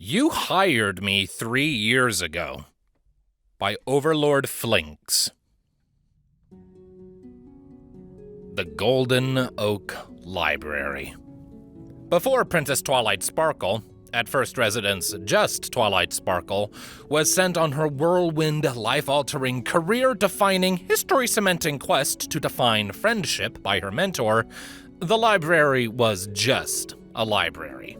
You Hired Me 3 Years Ago by Overlord Flinks. The Golden Oak Library. Before Princess Twilight Sparkle, at first residence just Twilight Sparkle, was sent on her whirlwind, life-altering, career-defining, history-cementing quest to define friendship by her mentor, the library was just a library.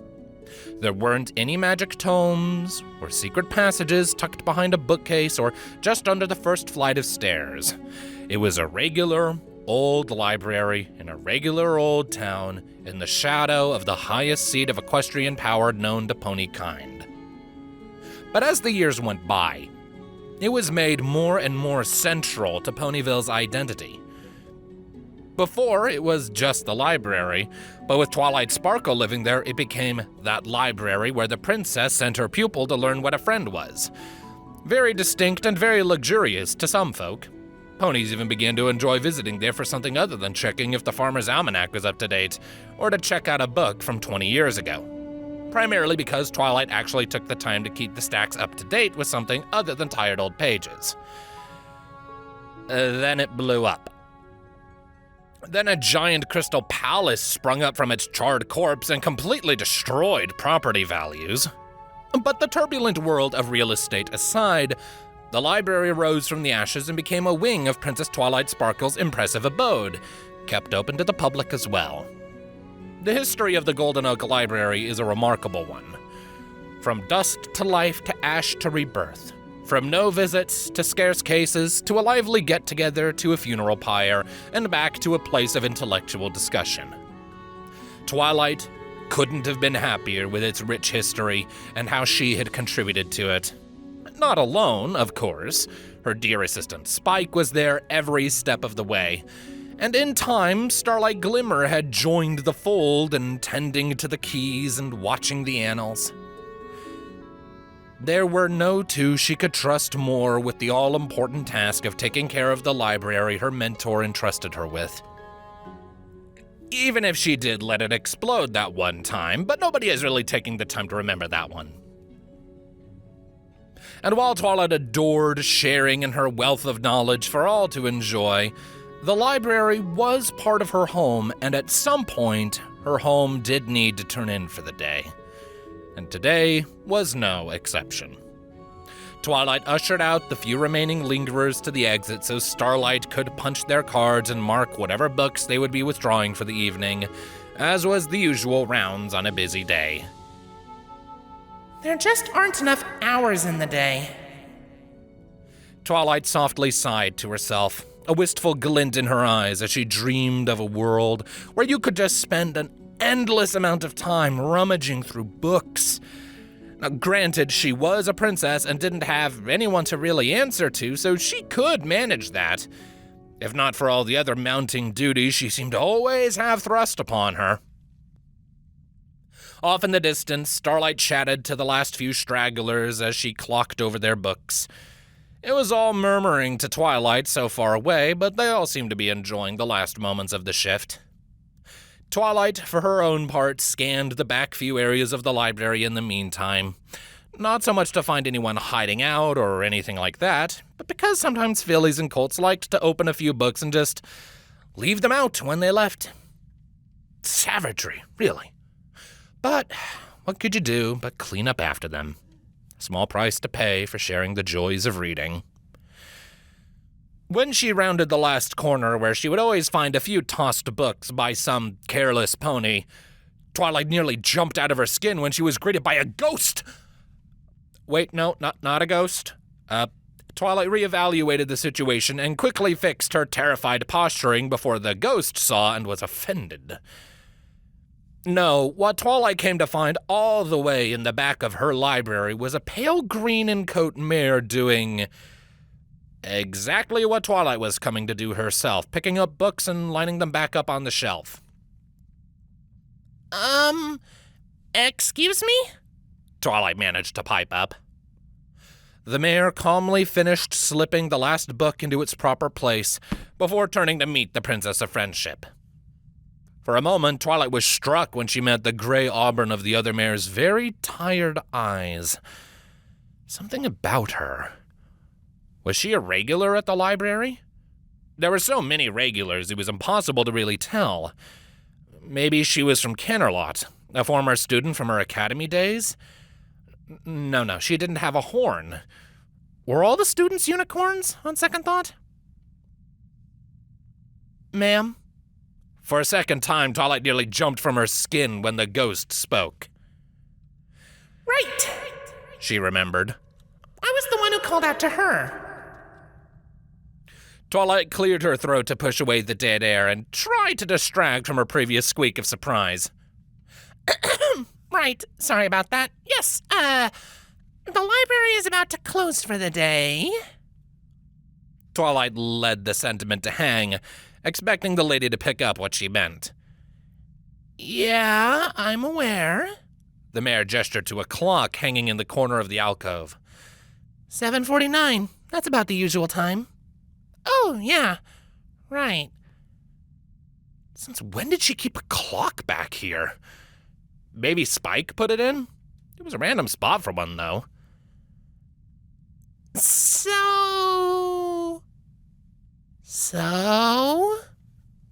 There weren't any magic tomes, or secret passages tucked behind a bookcase, or just under the first flight of stairs. It was a regular, old library in a regular old town in the shadow of the highest seat of equestrian power known to pony kind. But as the years went by, it was made more and more central to Ponyville's identity. Before, it was just the library, but with Twilight Sparkle living there, it became that library where the princess sent her pupil to learn what a friend was. Very distinct and very luxurious to some folk. Ponies even began to enjoy visiting there for something other than checking if the farmer's almanac was up to date, or to check out a book from 20 years ago. Primarily because Twilight actually took the time to keep the stacks up to date with something other than tired old pages. Then it blew up. Then a giant crystal palace sprung up from its charred corpse and completely destroyed property values. But the turbulent world of real estate aside, the library rose from the ashes and became a wing of Princess Twilight Sparkle's impressive abode, kept open to the public as well. The history of the Golden Oak Library is a remarkable one. From dust to life to ash to rebirth. From no visits to scarce cases to a lively get-together to a funeral pyre and back to a place of intellectual discussion. Twilight couldn't have been happier with its rich history and how she had contributed to it. Not alone, of course. Her dear assistant Spike was there every step of the way. And in time, Starlight Glimmer had joined the fold and tending to the keys and watching the annals. There were no two she could trust more with the all-important task of taking care of the library her mentor entrusted her with. Even if she did let it explode that one time, but nobody is really taking the time to remember that one. And while Twilight adored sharing in her wealth of knowledge for all to enjoy, the library was part of her home, and at some point, her home did need to turn in for the day. And today was no exception. Twilight ushered out the few remaining lingerers to the exit so Starlight could punch their cards and mark whatever books they would be withdrawing for the evening, as was the usual rounds on a busy day. There just aren't enough hours in the day. Twilight softly sighed to herself, a wistful glint in her eyes as she dreamed of a world where you could just spend an endless amount of time rummaging through books. Now, granted, she was a princess and didn't have anyone to really answer to, so she could manage that, if not for all the other mounting duties she seemed to always have thrust upon her. Off in the distance, Starlight chatted to the last few stragglers as she clocked over their books. It was all murmuring to Twilight so far away, but they all seemed to be enjoying the last moments of the shift. Twilight, for her own part, scanned the back few areas of the library in the meantime. Not so much to find anyone hiding out or anything like that, but because sometimes fillies and colts liked to open a few books and just leave them out when they left. Savagery, really. But what could you do but clean up after them? Small price to pay for sharing the joys of reading. When she rounded the last corner where she would always find a few tossed books by some careless pony, Twilight nearly jumped out of her skin when she was greeted by a ghost. Wait, no, not a ghost. Twilight reevaluated the situation and quickly fixed her terrified posturing before the ghost saw and was offended. No, what Twilight came to find all the way in the back of her library was a pale green and coat mare doing exactly what Twilight was coming to do herself, picking up books and lining them back up on the shelf. Excuse me? Twilight managed to pipe up. The mare calmly finished slipping the last book into its proper place before turning to meet the Princess of Friendship. For a moment, Twilight was struck when she met the gray auburn of the other mare's very tired eyes. Something about her. Was she a regular at the library? There were so many regulars, it was impossible to really tell. Maybe she was from Canterlot, a former student from her academy days? No, she didn't have a horn. Were all the students unicorns, on second thought? Ma'am? For a second time, Twilight nearly jumped from her skin when the ghost spoke. Right! She remembered. I was the one who called out to her. Twilight cleared her throat to push away the dead air and tried to distract from her previous squeak of surprise. Right, sorry about that. Yes, the library is about to close for the day. Twilight led the sentiment to hang, expecting the lady to pick up what she meant. Yeah, I'm aware. The mare gestured to a clock hanging in the corner of the alcove. 7:49. That's about the usual time. Oh, yeah. Right. Since when did she keep a clock back here? Maybe Spike put it in? It was a random spot for one, though. So?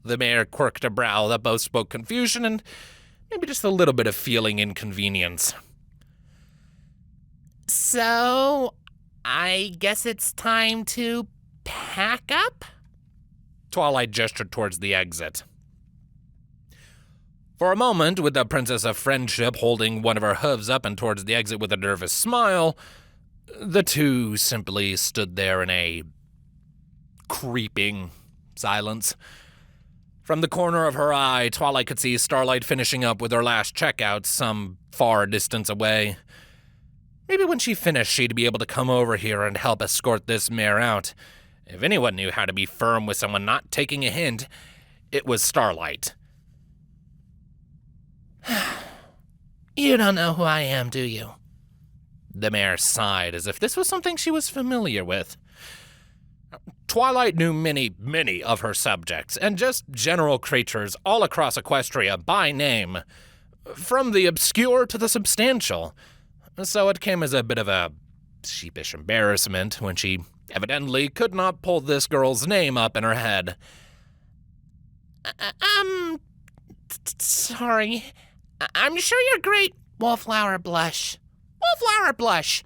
The mayor quirked a brow that both spoke confusion and maybe just a little bit of feeling inconvenience. So, I guess it's time to pack up? Twilight gestured towards the exit. For a moment, with the Princess of Friendship holding one of her hooves up and towards the exit with a nervous smile, the two simply stood there in a creeping silence. From the corner of her eye, Twilight could see Starlight finishing up with her last checkout some far distance away. Maybe when she finished, she'd be able to come over here and help escort this mare out. If anyone knew how to be firm with someone not taking a hint, it was Starlight. You don't know who I am, do you? The mare sighed as if this was something she was familiar with. Twilight knew many of her subjects, and just general creatures all across Equestria by name, from the obscure to the substantial. So it came as a bit of a sheepish embarrassment when she evidently could not pull this girl's name up in her head. Sorry. I'm sure you're great, Wallflower Blush. Wallflower Blush!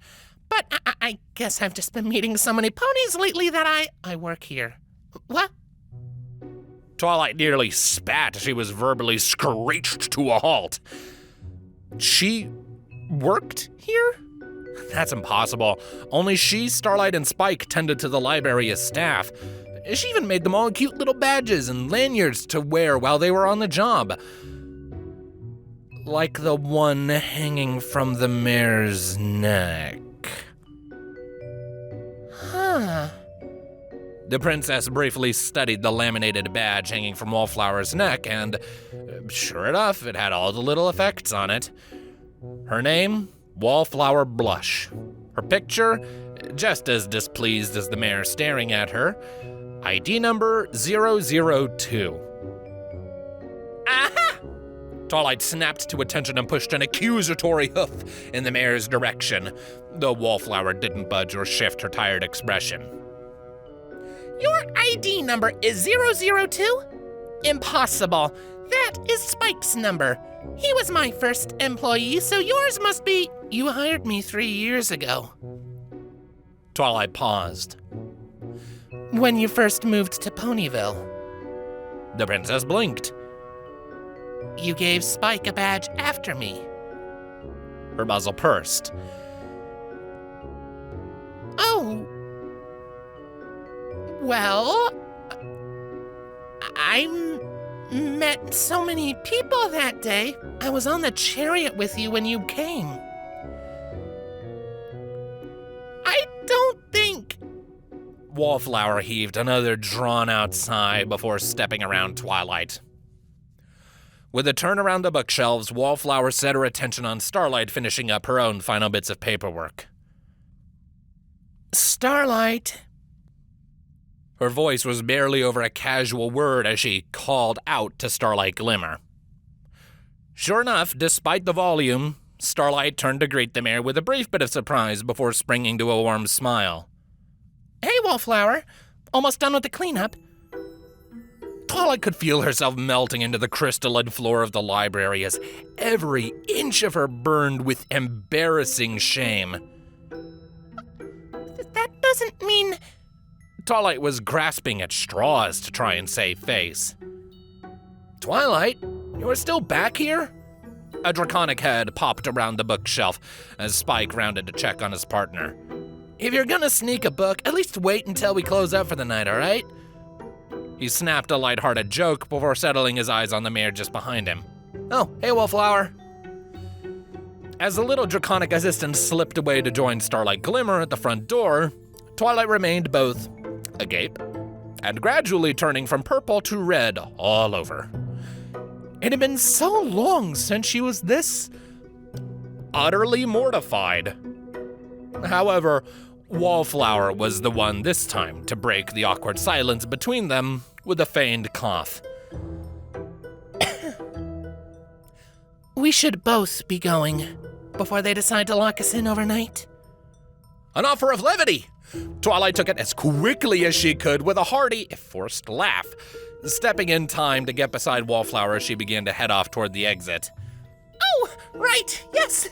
But I guess I've just been meeting so many ponies lately that I work here. What? Twilight nearly spat as she was verbally screeched to a halt. She worked here? That's impossible. Only she, Starlight, and Spike tended to the library as staff. She even made them all cute little badges and lanyards to wear while they were on the job. Like the one hanging from the mare's neck. Huh. The princess briefly studied the laminated badge hanging from Wallflower's neck, and sure enough, it had all the little effects on it. Her name, Wallflower Blush. Her picture, just as displeased as the mare staring at her. ID number 002. Aha! Twilight snapped to attention and pushed an accusatory hoof in the mare's direction, though Wallflower didn't budge or shift her tired expression. Your ID number is 002? Impossible. That is Spike's number. He was my first employee, so yours must be... You hired me 3 years ago. Twilight paused. When you first moved to Ponyville. The princess blinked. You gave Spike a badge after me. Her muzzle pursed. Oh. Well, I met so many people that day. I was on the chariot with you when you came. I don't think... Wallflower heaved another drawn-out sigh before stepping around Twilight. With a turn around the bookshelves, Wallflower set her attention on Starlight finishing up her own final bits of paperwork. Starlight. Her voice was barely over a casual word as she called out to Starlight Glimmer. Sure enough, despite the volume, Starlight turned to greet the mayor with a brief bit of surprise before springing to a warm smile. Hey, Wallflower. Almost done with the cleanup. Twilight could feel herself melting into the crystalline floor of the library as every inch of her burned with embarrassing shame. That doesn't mean... Twilight was grasping at straws to try and save face. Twilight, you are still back here? A draconic head popped around the bookshelf as Spike rounded to check on his partner. If you're gonna sneak a book, at least wait until we close up for the night, all right? He snapped a lighthearted joke before settling his eyes on the mayor just behind him. Oh, hey, Wallflower. As the little draconic assistant slipped away to join Starlight Glimmer at the front door, Twilight remained both agape and gradually turning from purple to red all over. It had been so long since she was this utterly mortified. However, Wallflower was the one this time to break the awkward silence between them with a feigned cough. We should both be going before they decide to lock us in overnight. An offer of levity! Twilight took it as quickly as she could with a hearty, if forced, laugh, stepping in time to get beside Wallflower as she began to head off toward the exit. Oh, right, yes.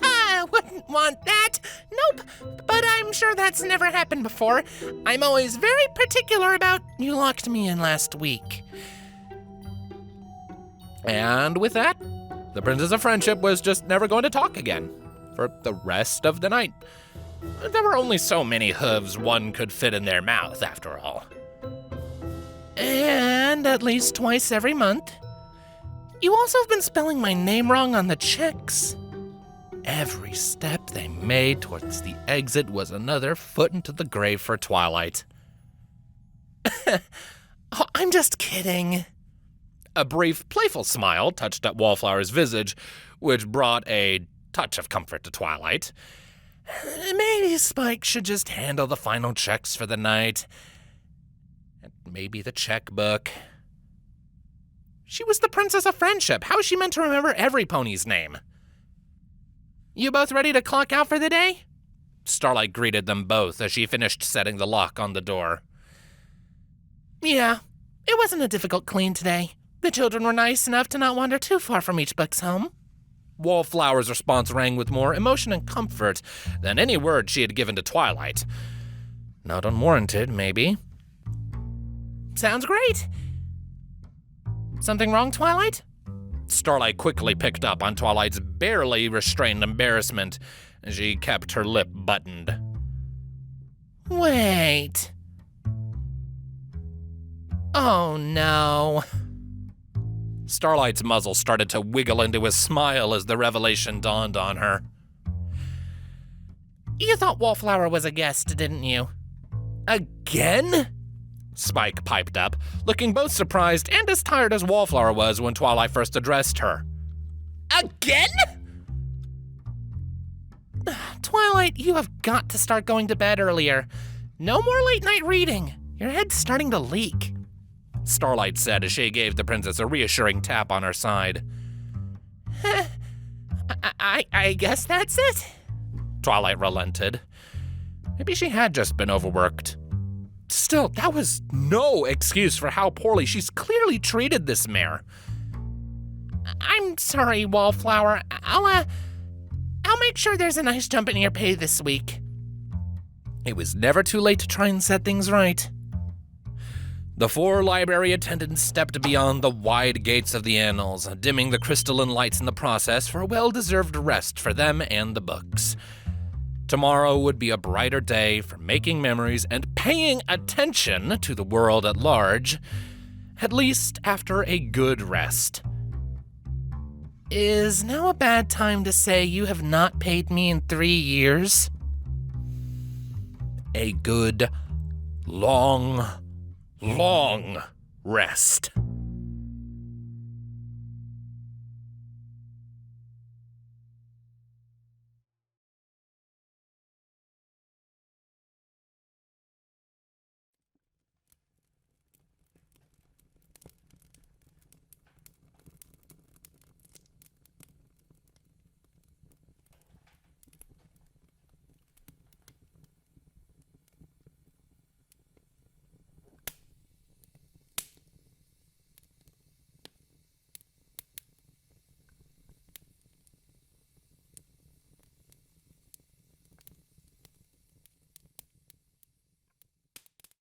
I wouldn't want that. Nope, but I'm sure that's never happened before. I'm always very particular about you locked me in last week. And with that, the Princess of Friendship was just never going to talk again for the rest of the night. There were only so many hooves one could fit in their mouth, after all. And at least twice every month. You also have been spelling my name wrong on the checks. Every step they made towards the exit was another foot into the grave for Twilight. Oh, I'm just kidding. A brief, playful smile touched at Wallflower's visage, which brought a touch of comfort to Twilight. Maybe Spike should just handle the final checks for the night. And maybe the checkbook. She was the Princess of Friendship. How is she meant to remember every pony's name? You both ready to clock out for the day? Starlight greeted them both as she finished setting the lock on the door. Yeah, it wasn't a difficult clean today. The children were nice enough to not wander too far from each book's home. Wallflower's response rang with more emotion and comfort than any word she had given to Twilight. Not unwarranted, maybe. Sounds great. Something wrong, Twilight? Starlight quickly picked up on Twilight's barely restrained embarrassment as she kept her lip buttoned. Wait. Oh no. Starlight's muzzle started to wiggle into a smile as the revelation dawned on her. You thought Wallflower was a guest, didn't you? Again? Spike piped up, looking both surprised and as tired as Wallflower was when Twilight first addressed her. Again? Twilight, you have got to start going to bed earlier. No more late night reading. Your head's starting to leak. Starlight said as she gave the princess a reassuring tap on her side. I guess that's it. Twilight relented. Maybe she had just been overworked. Still, that was no excuse for how poorly she's clearly treated this mare. I'm sorry, Wallflower. I'll make sure there's a nice jump in your pay this week. It was never too late to try and set things right. The 4 library attendants stepped beyond the wide gates of the annals, dimming the crystalline lights in the process for a well-deserved rest for them and the books. Tomorrow would be a brighter day for making memories and paying attention to the world at large, at least after a good rest. Is now a bad time to say you have not paid me in 3 years? A good, long rest.